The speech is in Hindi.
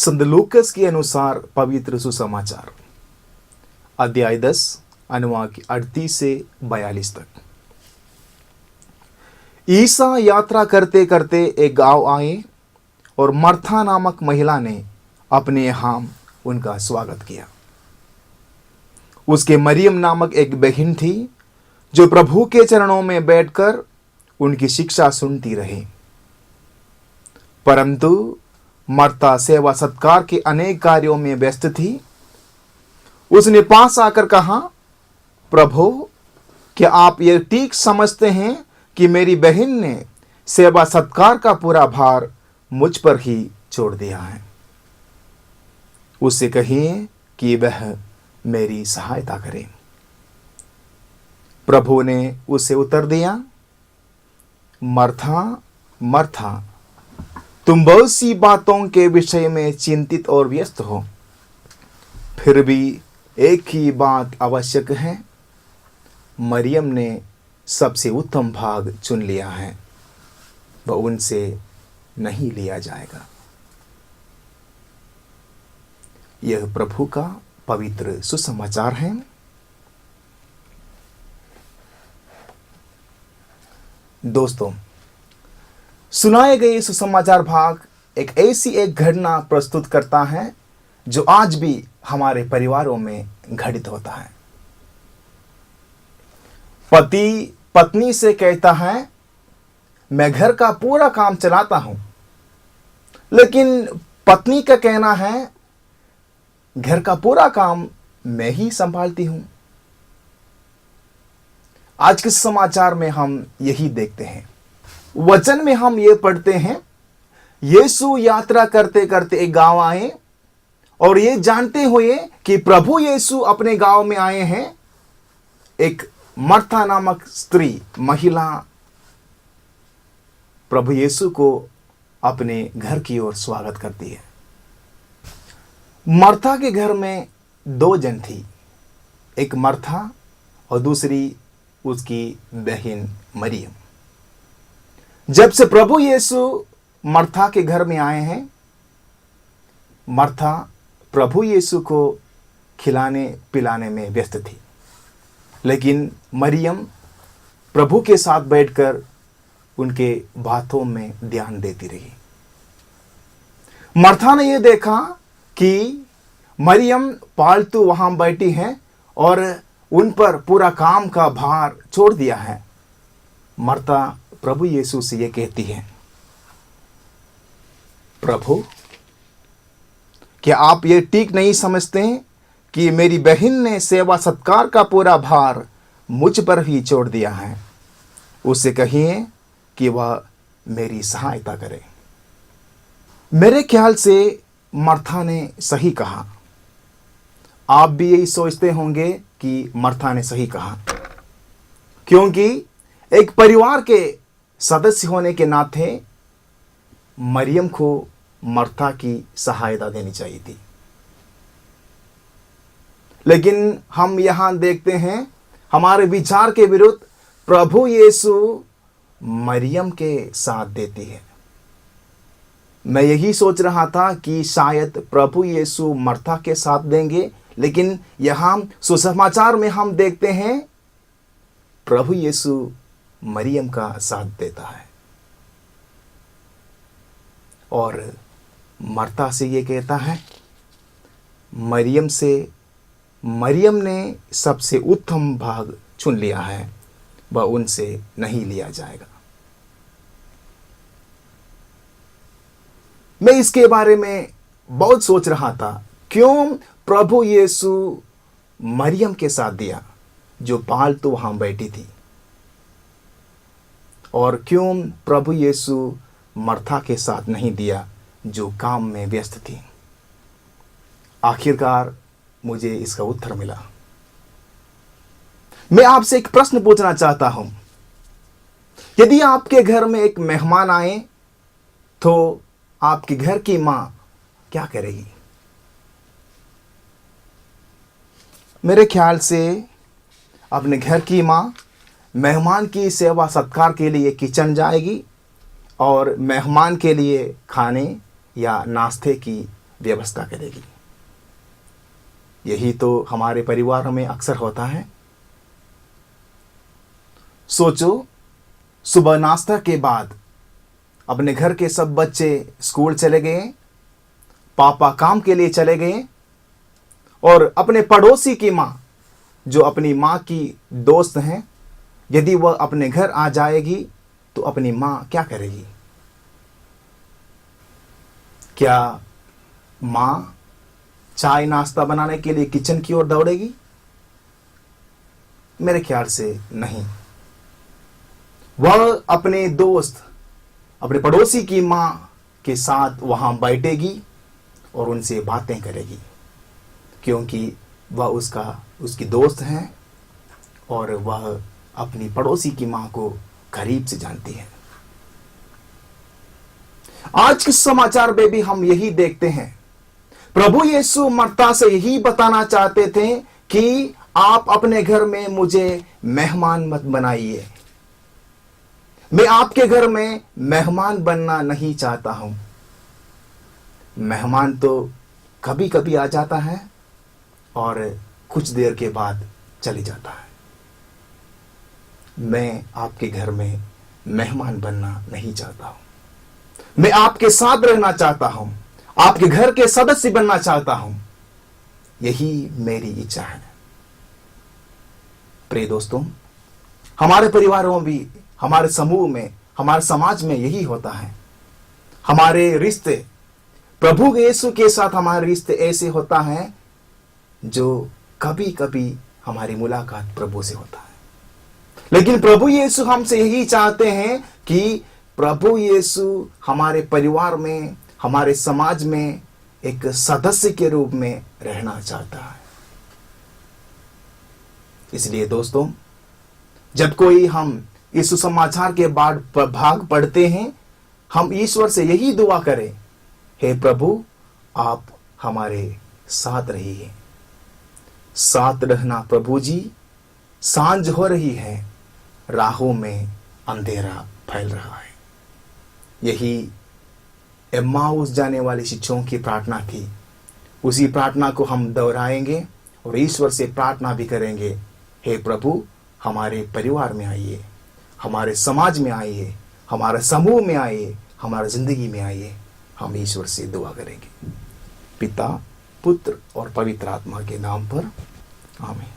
संत लूकस के अनुसार पवित्र सुसमाचार अध्याय 10 अनुवाक 38 से 42 तक। ईसा यात्रा करते करते एक गांव आए और मर्था नामक महिला ने अपने यहाँ उनका स्वागत किया। उसके मरियम नामक एक बहन थी जो प्रभु के चरणों में बैठकर उनकी शिक्षा सुनती रही। परंतु मर्ता सेवा सत्कार के अनेक कार्यों में व्यस्त थी। उसने पास आकर कहा, प्रभु, क्या आप ये ठीक समझते हैं कि मेरी बहन ने सेवा सत्कार का पूरा भार मुझ पर ही छोड़ दिया है? उससे कहिए कि वह मेरी सहायता करे। प्रभु ने उसे उत्तर दिया, मर्था मर्था, तुम बहुत सी बातों के विषय में चिंतित और व्यस्त हो, फिर भी एक ही बात आवश्यक है। मरियम ने सबसे उत्तम भाग चुन लिया है, वह उनसे नहीं लिया जाएगा। यह प्रभु का पवित्र सुसमाचार है। दोस्तों, सुनाए गए सुसमाचार भाग एक ऐसी एक घटना प्रस्तुत करता है जो आज भी हमारे परिवारों में घटित होता है। पति पत्नी से कहता है, मैं घर का पूरा काम चलाता हूं, लेकिन पत्नी का कहना है, घर का पूरा काम मैं ही संभालती हूं। आज के समाचार में हम यही देखते हैं। वचन में हम ये पढ़ते हैं, यीशु यात्रा करते करते एक गांव आए और ये जानते हुए कि प्रभु यीशु अपने गांव में आए हैं, एक मर्था नामक स्त्री महिला प्रभु यीशु को अपने घर की ओर स्वागत करती है। मर्था के घर में दो जन थी, एक मर्था और दूसरी उसकी बहन मरियम। जब से प्रभु यीशु मर्था के घर में आए हैं, मर्था प्रभु यीशु को खिलाने पिलाने में व्यस्त थी, लेकिन मरियम प्रभु के साथ बैठकर उनके बातों में ध्यान देती रही। मर्था ने यह देखा कि मरियम पालतू वहां बैठी है और उन पर पूरा काम का भार छोड़ दिया है। मर्था प्रभु यीशु से ये कहती है, प्रभु, क्या आप ये ठीक नहीं समझते कि मेरी बहन ने सेवा सत्कार का पूरा भार मुझ पर ही छोड़ दिया है? उससे कहिए कि वह मेरी सहायता करे। मेरे ख्याल से मर्था ने सही कहा। आप भी यही सोचते होंगे कि मर्था ने सही कहा, क्योंकि एक परिवार के सदस्य होने के नाते मरियम को मर्था की सहायता देनी चाहिए थी। लेकिन हम यहां देखते हैं, हमारे विचार के विरुद्ध प्रभु यीशु मरियम के साथ देती है। मैं यही सोच रहा था कि शायद प्रभु यीशु मर्था के साथ देंगे, लेकिन यहां सुसमाचार में हम देखते हैं प्रभु यीशु मरियम का साथ देता है और मर्ता से ये कहता है, मरियम ने सबसे उत्तम भाग चुन लिया है, वह उनसे नहीं लिया जाएगा। मैं इसके बारे में बहुत सोच रहा था, क्यों प्रभु यीशु मरियम के साथ दिया जो पालतू वहां बैठी थी, और क्यों प्रभु यीशु मर्था के साथ नहीं दिया जो काम में व्यस्त थी। आखिरकार मुझे इसका उत्तर मिला। मैं आपसे एक प्रश्न पूछना चाहता हूं, यदि आपके घर में एक मेहमान आए तो आपके घर की मां क्या करेगी? मेरे ख्याल से अपने घर की मां मेहमान की सेवा सत्कार के लिए किचन जाएगी और मेहमान के लिए खाने या नाश्ते की व्यवस्था करेगी। यही तो हमारे परिवार में अक्सर होता है। सोचो, सुबह नाश्ता के बाद अपने घर के सब बच्चे स्कूल चले गए, पापा काम के लिए चले गए, और अपने पड़ोसी की माँ, जो अपनी माँ की दोस्त हैं, यदि वह अपने घर आ जाएगी तो अपनी माँ क्या करेगी? क्या माँ चाय नाश्ता बनाने के लिए किचन की ओर दौड़ेगी? मेरे ख्याल से नहीं। वह अपने दोस्त, अपने पड़ोसी की माँ के साथ वहां बैठेगी और उनसे बातें करेगी, क्योंकि वह उसकी दोस्त है और वह अपनी पड़ोसी की माँ को करीब से जानती है। आज के समाचार में भी हम यही देखते हैं। प्रभु यीशु मरता से यही बताना चाहते थे कि आप अपने घर में मुझे मेहमान मत बनाइए। मैं आपके घर में मेहमान बनना नहीं चाहता हूं। मेहमान तो कभी कभी आ जाता है और कुछ देर के बाद चले जाता है। मैं आपके घर में मेहमान बनना नहीं चाहता हूं। मैं आपके साथ रहना चाहता हूं, आपके घर के सदस्य बनना चाहता हूं। यही मेरी इच्छा है। प्रिय दोस्तों, हमारे परिवारों में भी, हमारे समूह में, हमारे समाज में यही होता है। हमारे रिश्ते, प्रभु यीशु के साथ हमारे रिश्ते ऐसे होता है जो कभी कभी हमारी मुलाकात प्रभु से होता है। लेकिन प्रभु यीशु हमसे यही चाहते हैं कि प्रभु यीशु हमारे परिवार में, हमारे समाज में एक सदस्य के रूप में रहना चाहता है। इसलिए दोस्तों, जब कोई हम इस सुसमाचार के बाद भाग पढ़ते हैं, हम ईश्वर से यही दुआ करें, हे प्रभु, आप हमारे साथ रहिए। साथ रहना प्रभु जी। सांझ हो रही है, राहों में अंधेरा फैल रहा है। यही एम्माउस जाने वाले शिष्यों की प्रार्थना थी। उसी प्रार्थना को हम दोहराएंगे और ईश्वर से प्रार्थना भी करेंगे, हे प्रभु, हमारे परिवार में आइए, हमारे समाज में आइए, हमारे समूह में आइए, हमारी जिंदगी में आइए। हम ईश्वर से दुआ करेंगे। पिता, पुत्र और पवित्र आत्मा के नाम पर, आमीन।